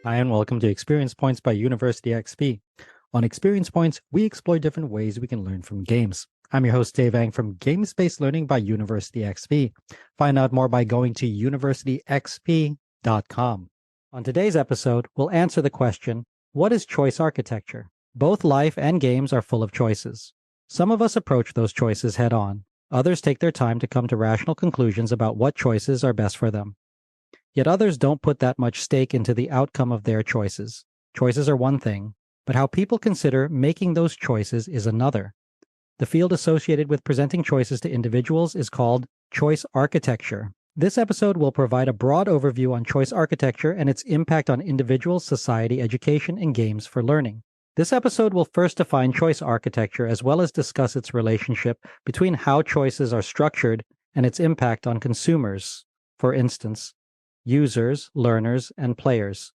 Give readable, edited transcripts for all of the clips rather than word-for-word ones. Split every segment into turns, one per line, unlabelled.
Hi, and welcome to Experience Points by University XP. On Experience Points, we explore different ways we can learn from games. I'm your host, Dave Ang from Games-Based Learning by University XP. Find out more by going to universityxp.com. On today's episode, we'll answer the question, what is choice architecture? Both life and games are full of choices. Some of us approach those choices head on. Others take their time to come to rational conclusions about what choices are best for them. Yet others don't put that much stake into the outcome of their choices. Choices are one thing, but how people consider making those choices is another. The field associated with presenting choices to individuals is called choice architecture. This episode will provide a broad overview on choice architecture and its impact on individuals, society, education, and games for learning. This episode will first define choice architecture as well as discuss its relationship between how choices are structured and its impact on consumers, for instance, users, learners, and players.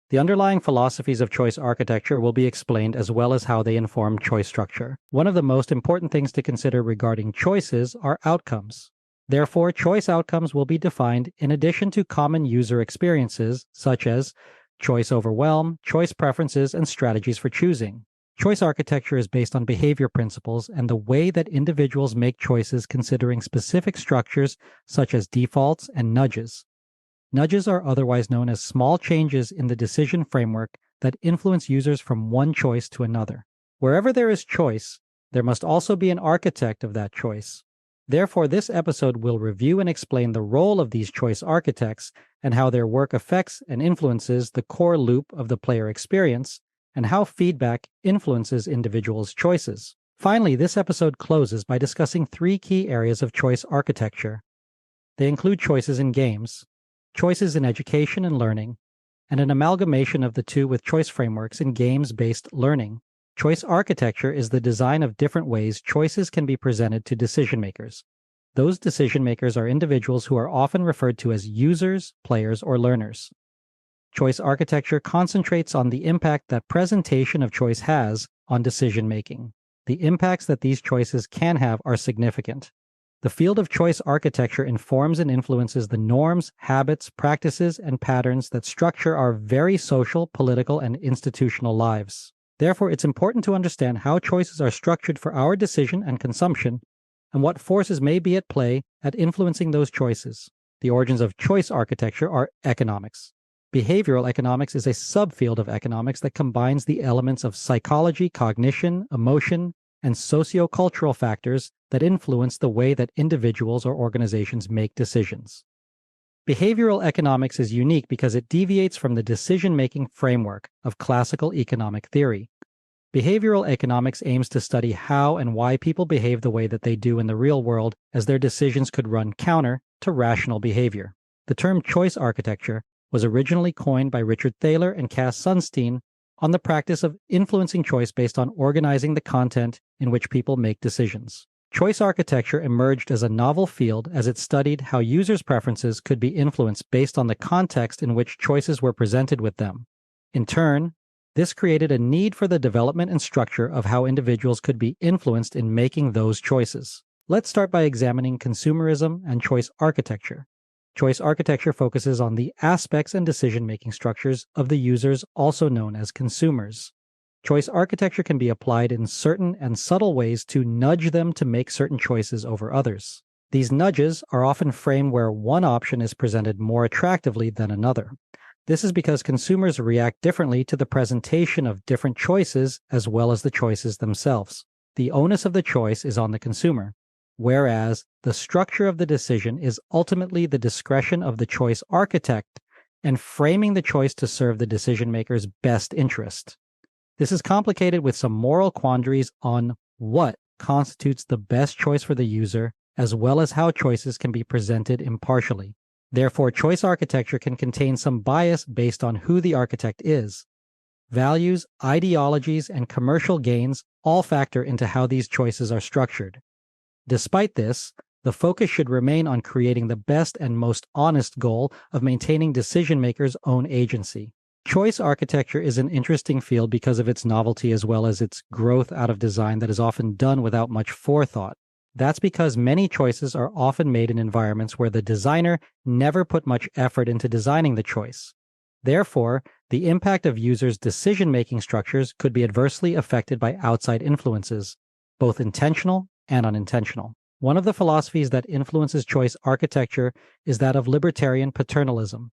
The underlying philosophies of choice architecture will be explained as well as how they inform choice structure. One of the most important things to consider regarding choices are outcomes. Therefore, choice outcomes will be defined in addition to common user experiences such as choice overwhelm, choice preferences, and strategies for choosing. Choice architecture is based on behavior principles and the way that individuals make choices considering specific structures such as defaults and nudges. Nudges are otherwise known as small changes in the decision framework that influence users from one choice to another. Wherever there is choice, there must also be an architect of that choice. Therefore, this episode will review and explain the role of these choice architects and how their work affects and influences the core loop of the player experience, and how feedback influences individuals' choices. Finally, this episode closes by discussing three key areas of choice architecture. They include choices in games, choices in education and learning, and an amalgamation of the two with choice frameworks in games-based learning. Choice architecture is the design of different ways choices can be presented to decision makers. Those decision makers are individuals who are often referred to as users, players, or learners. Choice architecture concentrates on the impact that presentation of choice has on decision making. The impacts that these choices can have are significant. The field of choice architecture informs and influences the norms, habits, practices, and patterns that structure our very social, political, and institutional lives. Therefore, it's important to understand how choices are structured for our decision and consumption, and what forces may be at play at influencing those choices. The origins of choice architecture are economics. Behavioral economics is a subfield of economics that combines the elements of psychology, cognition, emotion, and sociocultural factors that influence the way that individuals or organizations make decisions. Behavioral economics is unique because it deviates from the decision-making framework of classical economic theory. Behavioral economics aims to study how and why people behave the way that they do in the real world, as their decisions could run counter to rational behavior. The term choice architecture was originally coined by Richard Thaler and Cass Sunstein on the practice of influencing choice based on organizing the content in which people make decisions. Choice architecture emerged as a novel field as it studied how users' preferences could be influenced based on the context in which choices were presented with them. In turn, this created a need for the development and structure of how individuals could be influenced in making those choices. Let's start by examining consumerism and choice architecture. Choice architecture focuses on the aspects and decision-making structures of the users, also known as consumers. Choice architecture can be applied in certain and subtle ways to nudge them to make certain choices over others. These nudges are often framed where one option is presented more attractively than another. This is because consumers react differently to the presentation of different choices as well as the choices themselves. The onus of the choice is on the consumer, whereas the structure of the decision is ultimately the discretion of the choice architect and framing the choice to serve the decision maker's best interest. This is complicated with some moral quandaries on what constitutes the best choice for the user, as well as how choices can be presented impartially. Therefore, choice architecture can contain some bias based on who the architect is. Values, ideologies, and commercial gains all factor into how these choices are structured. Despite this, the focus should remain on creating the best and most honest goal of maintaining decision makers' own agency. Choice architecture is an interesting field because of its novelty as well as its growth out of design that is often done without much forethought. That's because many choices are often made in environments where the designer never put much effort into designing the choice. Therefore, the impact of users' decision-making structures could be adversely affected by outside influences, both intentional and unintentional. One of the philosophies that influences choice architecture is that of libertarian paternalism.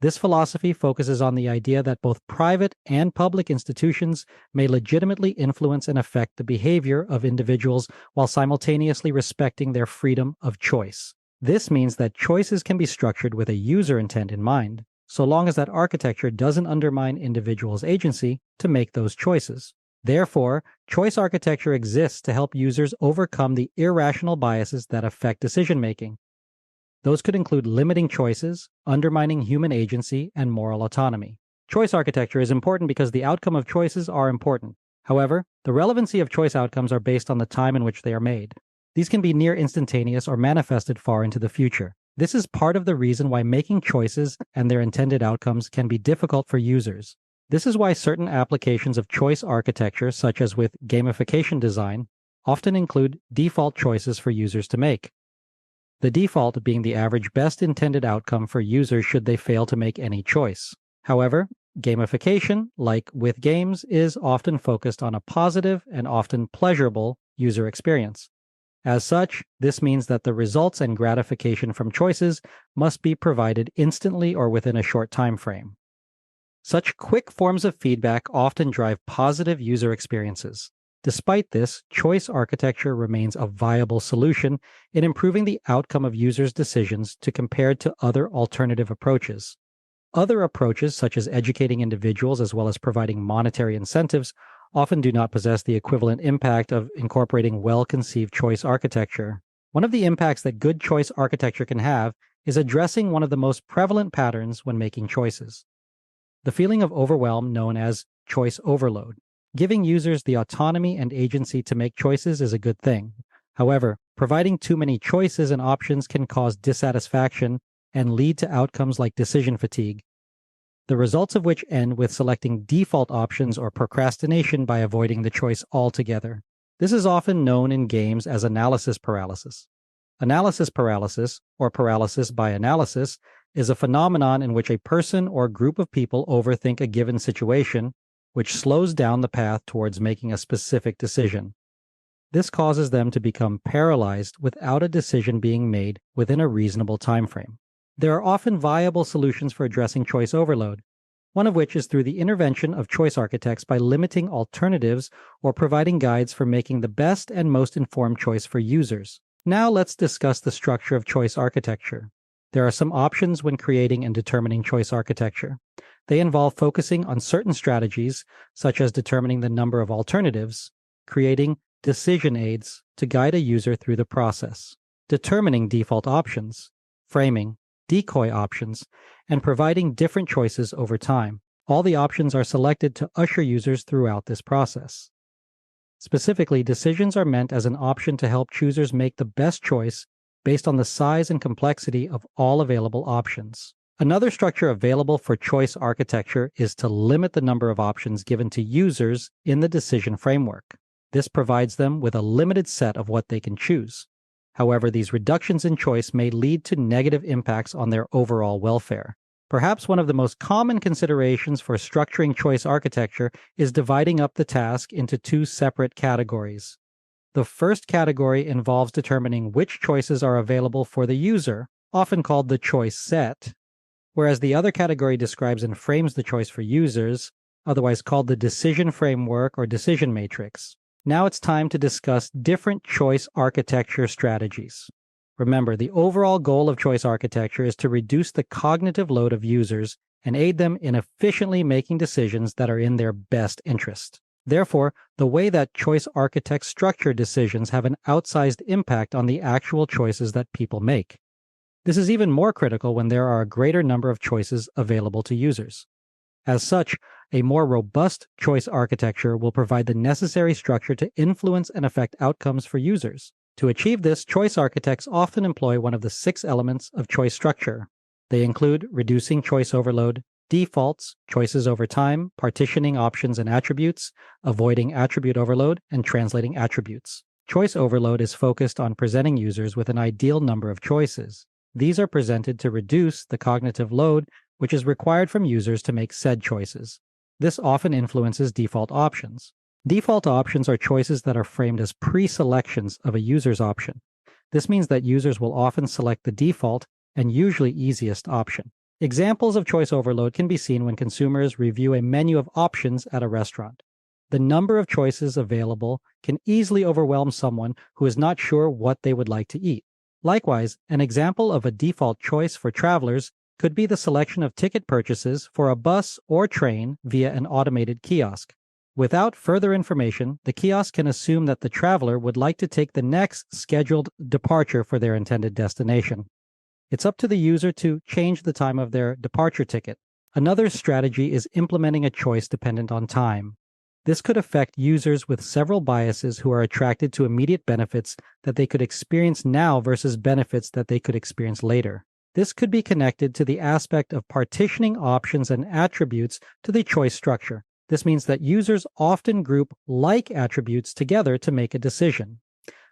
This philosophy focuses on the idea that both private and public institutions may legitimately influence and affect the behavior of individuals while simultaneously respecting their freedom of choice. This means that choices can be structured with a user intent in mind, so long as that architecture doesn't undermine individuals' agency to make those choices. Therefore, choice architecture exists to help users overcome the irrational biases that affect decision-making. Those could include limiting choices, undermining human agency, and moral autonomy. Choice architecture is important because the outcome of choices are important. However, the relevancy of choice outcomes are based on the time in which they are made. These can be near instantaneous or manifested far into the future. This is part of the reason why making choices and their intended outcomes can be difficult for users. This is why certain applications of choice architecture, such as with gamification design, often include default choices for users to make. The default being the average best intended outcome for users should they fail to make any choice. However, gamification, like with games, is often focused on a positive and often pleasurable user experience. As such, this means that the results and gratification from choices must be provided instantly or within a short time frame. Such quick forms of feedback often drive positive user experiences. Despite this, choice architecture remains a viable solution in improving the outcome of users' decisions to compared to other alternative approaches. Other approaches, such as educating individuals as well as providing monetary incentives, often do not possess the equivalent impact of incorporating well-conceived choice architecture. One of the impacts that good choice architecture can have is addressing one of the most prevalent patterns when making choices: the feeling of overwhelm known as choice overload. Giving users the autonomy and agency to make choices is a good thing. However, providing too many choices and options can cause dissatisfaction and lead to outcomes like decision fatigue, the results of which end with selecting default options or procrastination by avoiding the choice altogether. This is often known in games as analysis paralysis. Analysis paralysis, or paralysis by analysis, is a phenomenon in which a person or group of people overthink a given situation, which slows down the path towards making a specific decision. This causes them to become paralyzed without a decision being made within a reasonable time frame. There are often viable solutions for addressing choice overload, one of which is through the intervention of choice architects by limiting alternatives or providing guides for making the best and most informed choice for users. Now let's discuss the structure of choice architecture. There are some options when creating and determining choice architecture. They involve focusing on certain strategies, such as determining the number of alternatives, creating decision aids to guide a user through the process, determining default options, framing decoy options, and providing different choices over time. All the options are selected to usher users throughout this process. Specifically, decisions are meant as an option to help choosers make the best choice based on the size and complexity of all available options. Another structure available for choice architecture is to limit the number of options given to users in the decision framework. This provides them with a limited set of what they can choose. However, these reductions in choice may lead to negative impacts on their overall welfare. Perhaps one of the most common considerations for structuring choice architecture is dividing up the task into two separate categories. The first category involves determining which choices are available for the user, often called the choice set, whereas the other category describes and frames the choice for users, otherwise called the decision framework or decision matrix. Now it's time to discuss different choice architecture strategies. Remember, the overall goal of choice architecture is to reduce the cognitive load of users and aid them in efficiently making decisions that are in their best interest. Therefore, the way that choice architects structure decisions have an outsized impact on the actual choices that people make. This is even more critical when there are a greater number of choices available to users. As such, a more robust choice architecture will provide the necessary structure to influence and affect outcomes for users. To achieve this, choice architects often employ one of the 6 elements of choice structure. They include reducing choice overload, defaults, choices over time, partitioning options and attributes, avoiding attribute overload, and translating attributes. Choice overload is focused on presenting users with an ideal number of choices. These are presented to reduce the cognitive load which is required from users to make said choices. This often influences default options. Default options are choices that are framed as pre-selections of a user's option. This means that users will often select the default and usually easiest option. Examples of choice overload can be seen when consumers review a menu of options at a restaurant. The number of choices available can easily overwhelm someone who is not sure what they would like to eat. Likewise, an example of a default choice for travelers could be the selection of ticket purchases for a bus or train via an automated kiosk. Without further information, the kiosk can assume that the traveler would like to take the next scheduled departure for their intended destination. It's up to the user to change the time of their departure ticket. Another strategy is implementing a choice dependent on time. This could affect users with several biases who are attracted to immediate benefits that they could experience now versus benefits that they could experience later. This could be connected to the aspect of partitioning options and attributes to the choice structure. This means that users often group like attributes together to make a decision.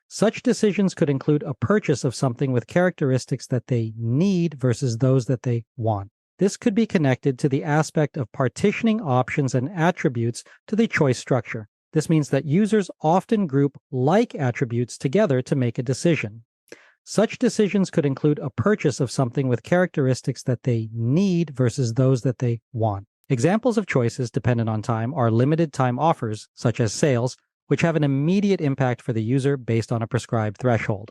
Such decisions could include a purchase of something with characteristics that they need versus those that they want. This could be connected to the aspect of partitioning options and attributes to the choice structure. This means that users often group like attributes together to make a decision. Such decisions could include a purchase of something with characteristics that they need versus those that they want. Examples of choices dependent on time are limited time offers, such as sales, which have an immediate impact for the user based on a prescribed threshold.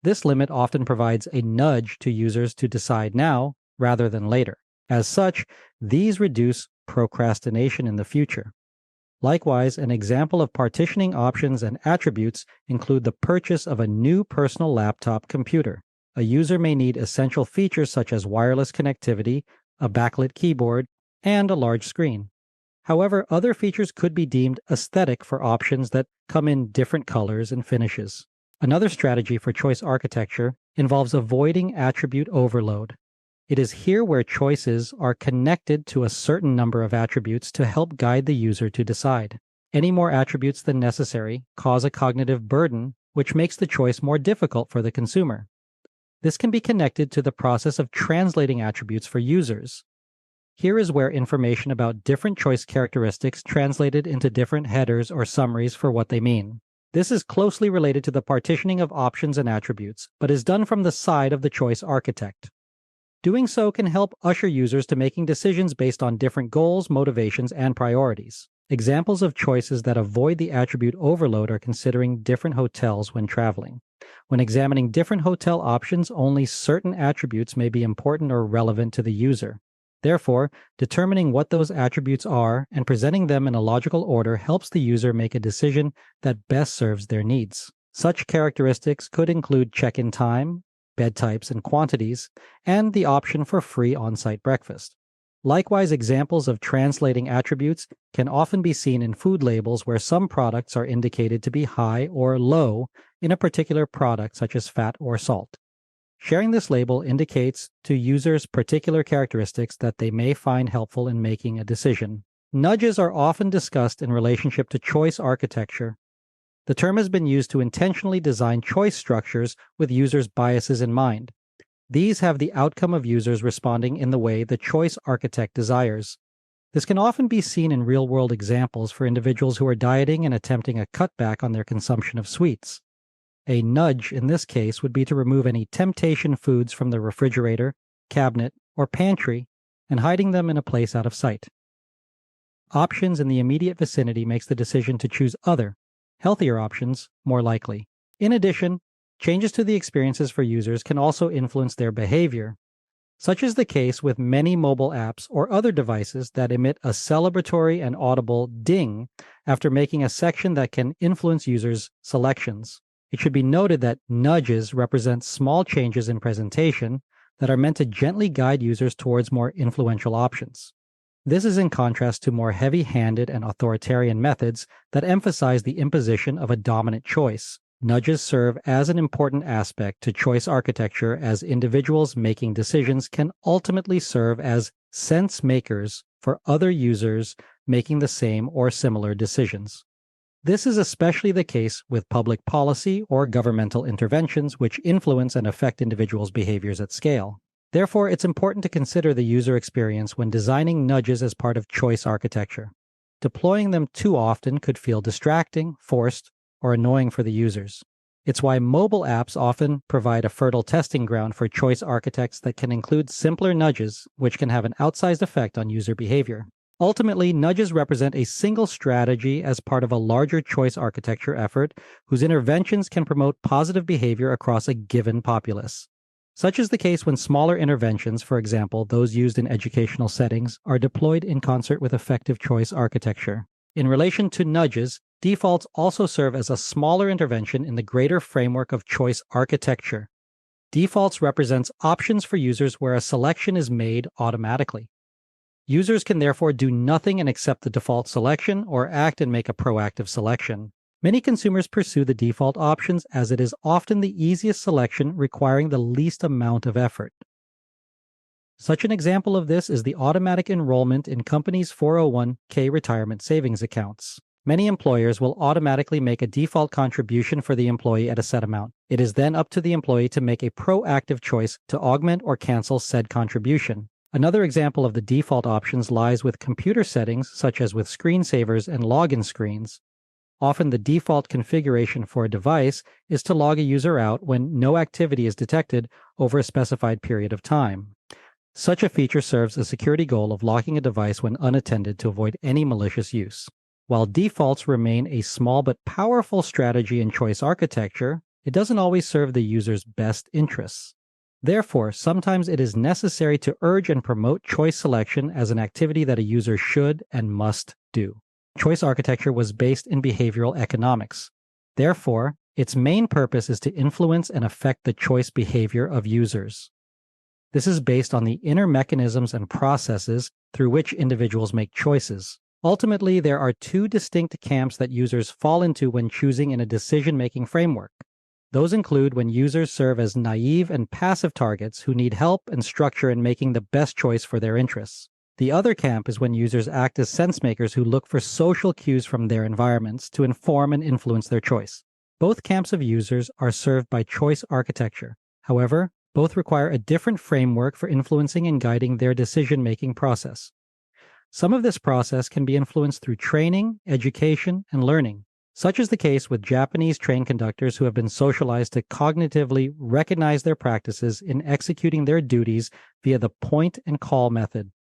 This limit often provides a nudge to users to decide now rather than later. As such, these reduce procrastination in the future. Likewise, an example of partitioning options and attributes include the purchase of a new personal laptop computer. A user may need essential features such as wireless connectivity, a backlit keyboard, and a large screen. However, other features could be deemed aesthetic for options that come in different colors and finishes. Another strategy for choice architecture involves avoiding attribute overload. It is here where choices are connected to a certain number of attributes to help guide the user to decide. Any more attributes than necessary cause a cognitive burden, which makes the choice more difficult for the consumer. This can be connected to the process of translating attributes for users. Here is where information about different choice characteristics translated into different headers or summaries for what they mean. This is closely related to the partitioning of options and attributes, but is done from the side of the choice architect. Doing so can help usher users to making decisions based on different goals, motivations, and priorities. Examples of choices that avoid the attribute overload are considering different hotels when traveling. When examining different hotel options, only certain attributes may be important or relevant to the user. Therefore, determining what those attributes are and presenting them in a logical order helps the user make a decision that best serves their needs. Such characteristics could include check-in time, bed types and quantities, and the option for free on-site breakfast. Likewise, examples of translating attributes can often be seen in food labels where some products are indicated to be high or low in a particular product such as fat or salt. Sharing this label indicates to users particular characteristics that they may find helpful in making a decision. Nudges are often discussed in relationship to choice architecture. The term has been used to intentionally design choice structures with users' biases in mind. These have the outcome of users responding in the way the choice architect desires. This can often be seen in real-world examples for individuals who are dieting and attempting a cutback on their consumption of sweets. A nudge in this case would be to remove any temptation foods from the refrigerator, cabinet, or pantry and hiding them in a place out of sight. Options in the immediate vicinity makes the decision to choose other, healthier options more likely. In addition, changes to the experiences for users can also influence their behavior. Such is the case with many mobile apps or other devices that emit a celebratory and audible ding after making a section that can influence users' selections. It should be noted that nudges represent small changes in presentation that are meant to gently guide users towards more influential options. This is in contrast to more heavy-handed and authoritarian methods that emphasize the imposition of a dominant choice. Nudges serve as an important aspect to choice architecture as individuals making decisions can ultimately serve as sense makers for other users making the same or similar decisions. This is especially the case with public policy or governmental interventions which influence and affect individuals' behaviors at scale. Therefore, it's important to consider the user experience when designing nudges as part of choice architecture. Deploying them too often could feel distracting, forced, or annoying for the users. It's why mobile apps often provide a fertile testing ground for choice architects that can include simpler nudges, which can have an outsized effect on user behavior. Ultimately, nudges represent a single strategy as part of a larger choice architecture effort whose interventions can promote positive behavior across a given populace. Such is the case when smaller interventions, for example, those used in educational settings, are deployed in concert with effective choice architecture. In relation to nudges, defaults also serve as a smaller intervention in the greater framework of choice architecture. Defaults represents options for users where a selection is made automatically. Users can therefore do nothing and accept the default selection or act and make a proactive selection. Many consumers pursue the default options as it is often the easiest selection requiring the least amount of effort. Such an example of this is the automatic enrollment in companies' 401k retirement savings accounts. Many employers will automatically make a default contribution for the employee at a set amount. It is then up to the employee to make a proactive choice to augment or cancel said contribution. Another example of the default options lies with computer settings such as with screensavers and login screens. Often the default configuration for a device is to log a user out when no activity is detected over a specified period of time. Such a feature serves a security goal of locking a device when unattended to avoid any malicious use. While defaults remain a small but powerful strategy in choice architecture, it doesn't always serve the user's best interests. Therefore, sometimes it is necessary to urge and promote choice selection as an activity that a user should and must do. Choice architecture was based in behavioral economics. Therefore, its main purpose is to influence and affect the choice behavior of users. This is based on the inner mechanisms and processes through which individuals make choices. Ultimately, there are two distinct camps that users fall into when choosing in a decision-making framework. Those include when users serve as naive and passive targets who need help and structure in making the best choice for their interests. The other camp is when users act as sense-makers who look for social cues from their environments to inform and influence their choice. Both camps of users are served by choice architecture. However, both require a different framework for influencing and guiding their decision-making process. Some of this process can be influenced through training, education, and learning. Such is the case with Japanese train conductors who have been socialized to cognitively recognize their practices in executing their duties via the point and call method.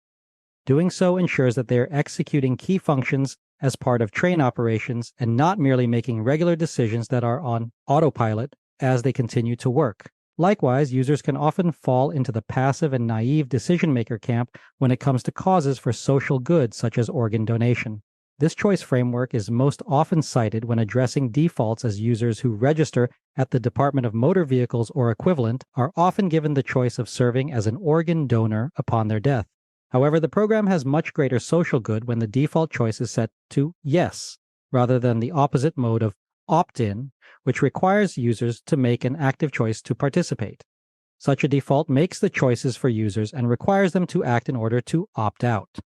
Doing so ensures that they are executing key functions as part of train operations and not merely making regular decisions that are on autopilot as they continue to work. Likewise, users can often fall into the passive and naive decision-maker camp when it comes to causes for social good such as organ donation. This choice framework is most often cited when addressing defaults, as users who register at the Department of Motor Vehicles or equivalent are often given the choice of serving as an organ donor upon their death. However, the program has much greater social good when the default choice is set to yes, rather than the opposite mode of opt-in, which requires users to make an active choice to participate. Such a default makes the choices for users and requires them to act in order to opt out.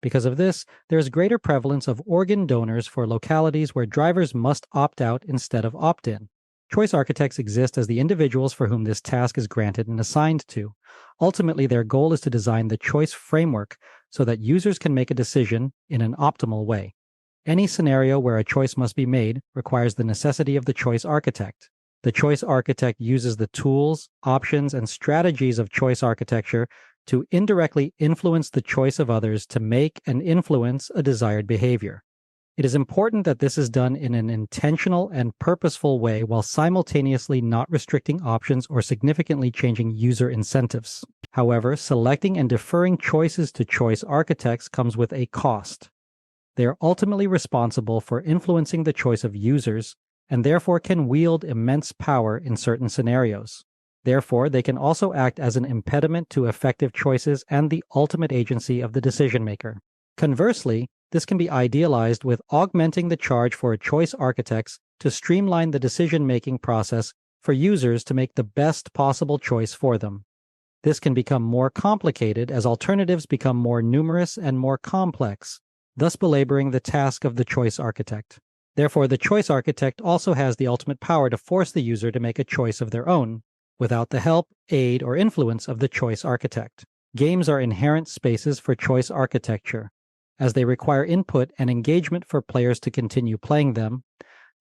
Because of this, there is greater prevalence of organ donors for localities where drivers must opt out instead of opt in. Choice architects exist as the individuals for whom this task is granted and assigned to. Ultimately, their goal is to design the choice framework so that users can make a decision in an optimal way. Any scenario where a choice must be made requires the necessity of the choice architect. The choice architect uses the tools, options, and strategies of choice architecture to indirectly influence the choice of others to make and influence a desired behavior. It is important that this is done in an intentional and purposeful way while simultaneously not restricting options or significantly changing user incentives. However, selecting and deferring choices to choice architects comes with a cost. They are ultimately responsible for influencing the choice of users and therefore can wield immense power in certain scenarios. Therefore, they can also act as an impediment to effective choices and the ultimate agency of the decision maker. Conversely, this can be idealized with augmenting the charge for choice architects to streamline the decision-making process for users to make the best possible choice for them. This can become more complicated as alternatives become more numerous and more complex, thus belaboring the task of the choice architect. Therefore, the choice architect also has the ultimate power to force the user to make a choice of their own. without the help, aid, or influence of the choice architect. Games are inherent spaces for choice architecture. As they require input and engagement for players to continue playing them,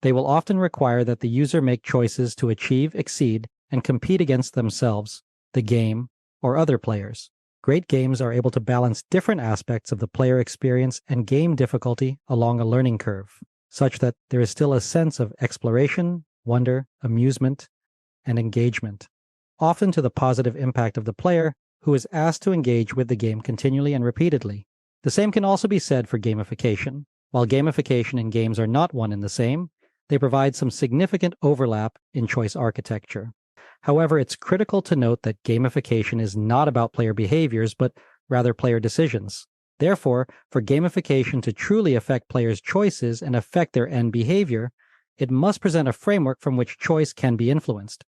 they will often require that the user make choices to achieve, exceed, and compete against themselves, the game, or other players. Great games are able to balance different aspects of the player experience and game difficulty along a learning curve, such that there is still a sense of exploration, wonder, amusement, and engagement, often to the positive impact of the player who is asked to engage with the game continually and repeatedly. The same can also be said for gamification. While gamification and games are not one and the same, they provide some significant overlap in choice architecture. However, it's critical to note that gamification is not about player behaviors, but rather player decisions. Therefore, for gamification to truly affect players' choices and affect their end behavior, it must present a framework from which choice can be influenced.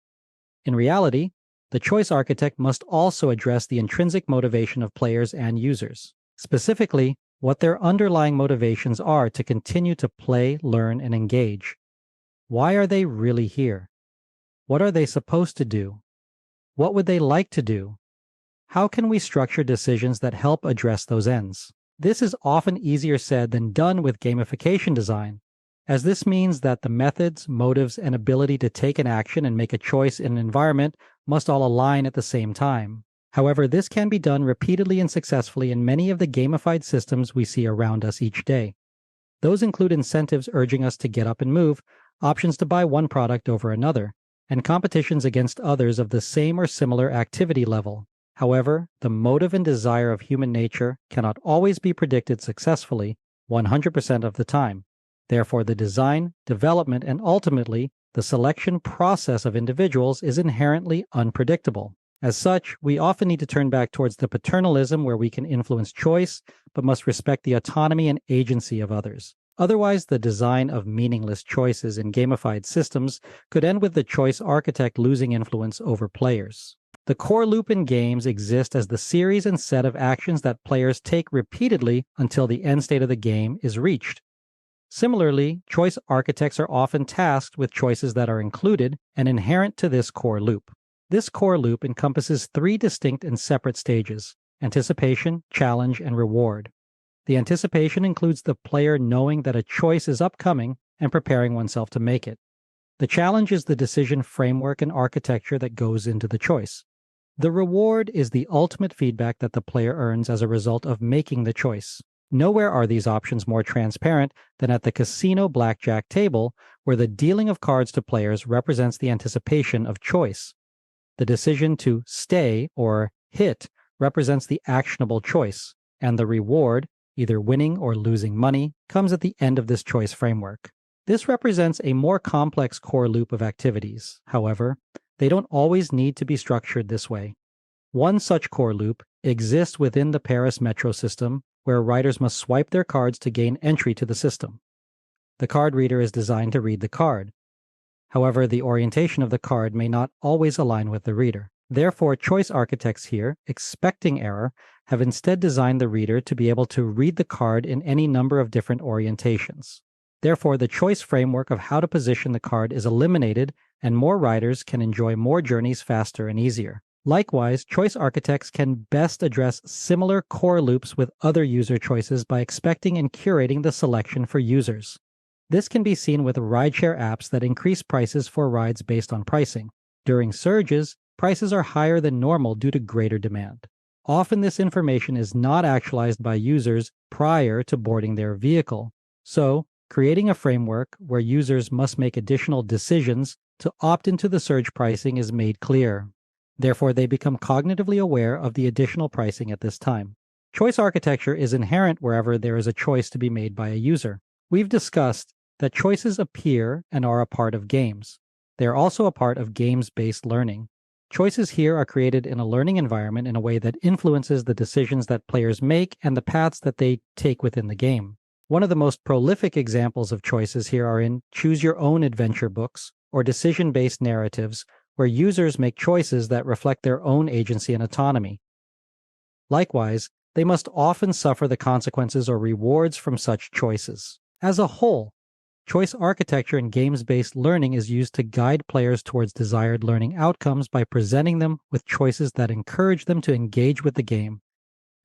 In reality, the choice architect must also address the intrinsic motivation of players and users, specifically, what their underlying motivations are to continue to play, learn, and engage. Why are they really here? What are they supposed to do? What would they like to do? How can we structure decisions that help address those ends? This is often easier said than done with gamification design, as this means that the methods, motives, and ability to take an action and make a choice in an environment must all align at the same time. However, this can be done repeatedly and successfully in many of the gamified systems we see around us each day. Those include incentives urging us to get up and move, options to buy one product over another, and competitions against others of the same or similar activity level. However, the motive and desire of human nature cannot always be predicted successfully 100% of the time. Therefore, the design, development, and ultimately the selection process of individuals is inherently unpredictable. As such, we often need to turn back towards the paternalism where we can influence choice, but must respect the autonomy and agency of others. Otherwise, the design of meaningless choices in gamified systems could end with the choice architect losing influence over players. The core loop in games exists as the series and set of actions that players take repeatedly until the end state of the game is reached. Similarly, choice architects are often tasked with choices that are included and inherent to this core loop. This core loop encompasses three distinct and separate stages: anticipation, challenge, and reward. The anticipation includes the player knowing that a choice is upcoming and preparing oneself to make it. The challenge is the decision framework and architecture that goes into the choice. The reward is the ultimate feedback that the player earns as a result of making the choice. Nowhere are these options more transparent than at the casino blackjack table, where the dealing of cards to players represents the anticipation of choice. The decision to stay or hit represents the actionable choice, and the reward, either winning or losing money, comes at the end of this choice framework. This represents a more complex core loop of activities. However, they don't always need to be structured this way. One such core loop exists within the Paris Metro system, where riders must swipe their cards to gain entry to the system. The card reader is designed to read the card. However, the orientation of the card may not always align with the reader. Therefore, choice architects here, expecting error, have instead designed the reader to be able to read the card in any number of different orientations. Therefore, the choice framework of how to position the card is eliminated, and more riders can enjoy more journeys faster and easier. Likewise, choice architects can best address similar core loops with other user choices by expecting and curating the selection for users. This can be seen with rideshare apps that increase prices for rides based on pricing. During surges, prices are higher than normal due to greater demand. Often this information is not actualized by users prior to boarding their vehicle. So, creating a framework where users must make additional decisions to opt into the surge pricing is made clear. Therefore, they become cognitively aware of the additional pricing at this time. Choice architecture is inherent wherever there is a choice to be made by a user. We've discussed that choices appear and are a part of games. They are also a part of games-based learning. Choices here are created in a learning environment in a way that influences the decisions that players make and the paths that they take within the game. One of the most prolific examples of choices here are in choose-your-own-adventure books or decision-based narratives where users make choices that reflect their own agency and autonomy. Likewise, they must often suffer the consequences or rewards from such choices. As a whole, Choice architecture in games-based learning is used to guide players towards desired learning outcomes by presenting them with choices that encourage them to engage with the game,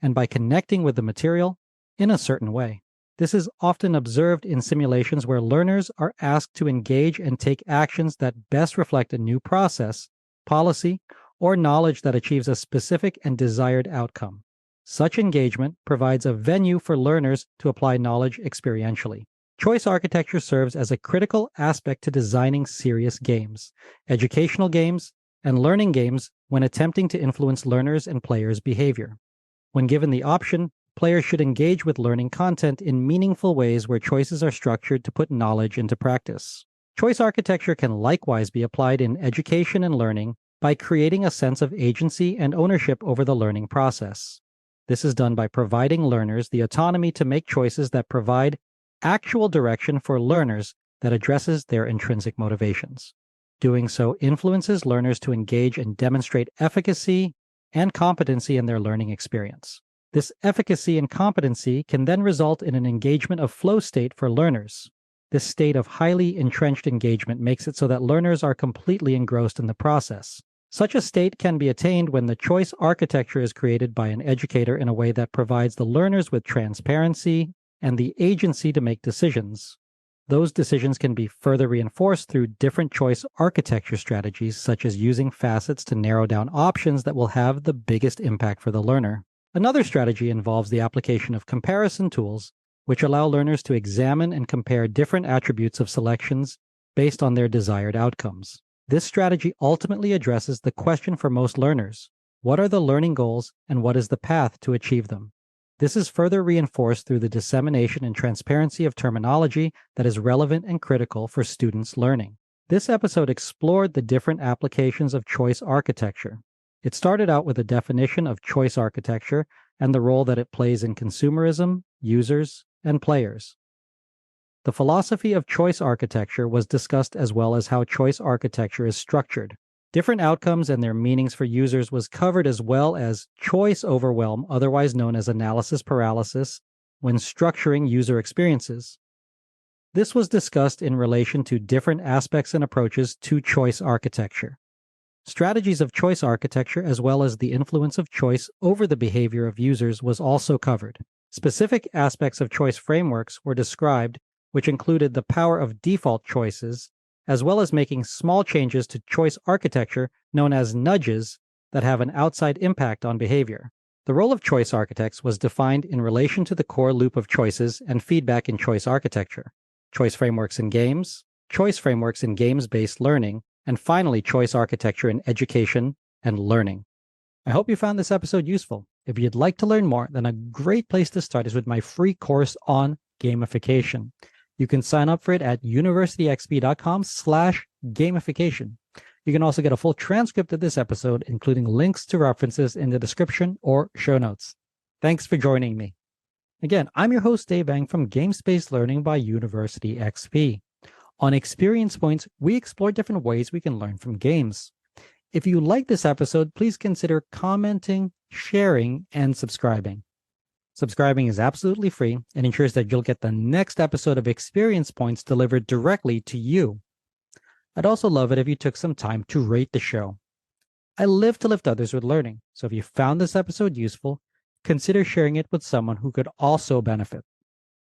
and by connecting with the material in a certain way. This is often observed in simulations where learners are asked to engage and take actions that best reflect a new process, policy, or knowledge that achieves a specific and desired outcome. Such engagement provides a venue for learners to apply knowledge experientially. Choice architecture serves as a critical aspect to designing serious games, educational games, and learning games when attempting to influence learners' and players' behavior. When given the option, players should engage with learning content in meaningful ways where choices are structured to put knowledge into practice. Choice architecture can likewise be applied in education and learning by creating a sense of agency and ownership over the learning process. This is done by providing learners the autonomy to make choices that provide actual direction for learners that addresses their intrinsic motivations. Doing so influences learners to engage and demonstrate efficacy and competency in their learning experience. This efficacy and competency can then result in an engagement of flow state for learners. This state of highly entrenched engagement makes it so that learners are completely engrossed in the process. Such a state can be attained when the choice architecture is created by an educator in a way that provides the learners with transparency and the agency to make decisions. Those decisions can be further reinforced through different choice architecture strategies, such as using facets to narrow down options that will have the biggest impact for the learner. Another strategy involves the application of comparison tools, which allow learners to examine and compare different attributes of selections based on their desired outcomes. This strategy ultimately addresses the question for most learners: what are the learning goals and what is the path to achieve them? This is further reinforced through the dissemination and transparency of terminology that is relevant and critical for students' learning. This episode explored the different applications of choice architecture. It started out with a definition of choice architecture and the role that it plays in consumerism, users, and players. The philosophy of choice architecture was discussed, as well as how choice architecture is structured. Different outcomes and their meanings for users was covered, as well as choice overwhelm, otherwise known as analysis paralysis, when structuring user experiences. This was discussed in relation to different aspects and approaches to choice architecture. Strategies of choice architecture, as well as the influence of choice over the behavior of users, was also covered. Specific aspects of choice frameworks were described, which included the power of default choices, as well as making small changes to choice architecture known as nudges that have an outside impact on behavior. The role of choice architects was defined in relation to the core loop of choices and feedback in choice architecture, choice frameworks in games, choice frameworks in games-based learning, and finally, choice architecture in education and learning. I hope you found this episode useful. If you'd like to learn more, then a great place to start is with my free course on gamification. You can sign up for it at universityxp.com/gamification. You can also get a full transcript of this episode, including links to references in the description or show notes. Thanks for joining me. Again, I'm your host, Dave Eng from Game-Based Learning by University XP. On Experience Points, we explore different ways we can learn from games. If you like this episode, please consider commenting, sharing, and subscribing. Subscribing is absolutely free and ensures that you'll get the next episode of Experience Points delivered directly to you. I'd also love it if you took some time to rate the show. I live to lift others with learning, so if you found this episode useful, consider sharing it with someone who could also benefit.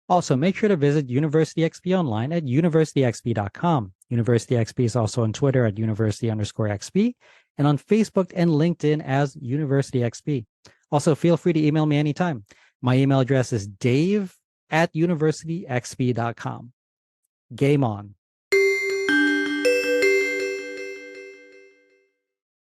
Also, make sure to visit University XP online at universityxp.com. University XP is also on Twitter at university_XP and on Facebook and LinkedIn as University XP. Also, feel free to email me anytime. My email address is dave@universityxp.com. Game on.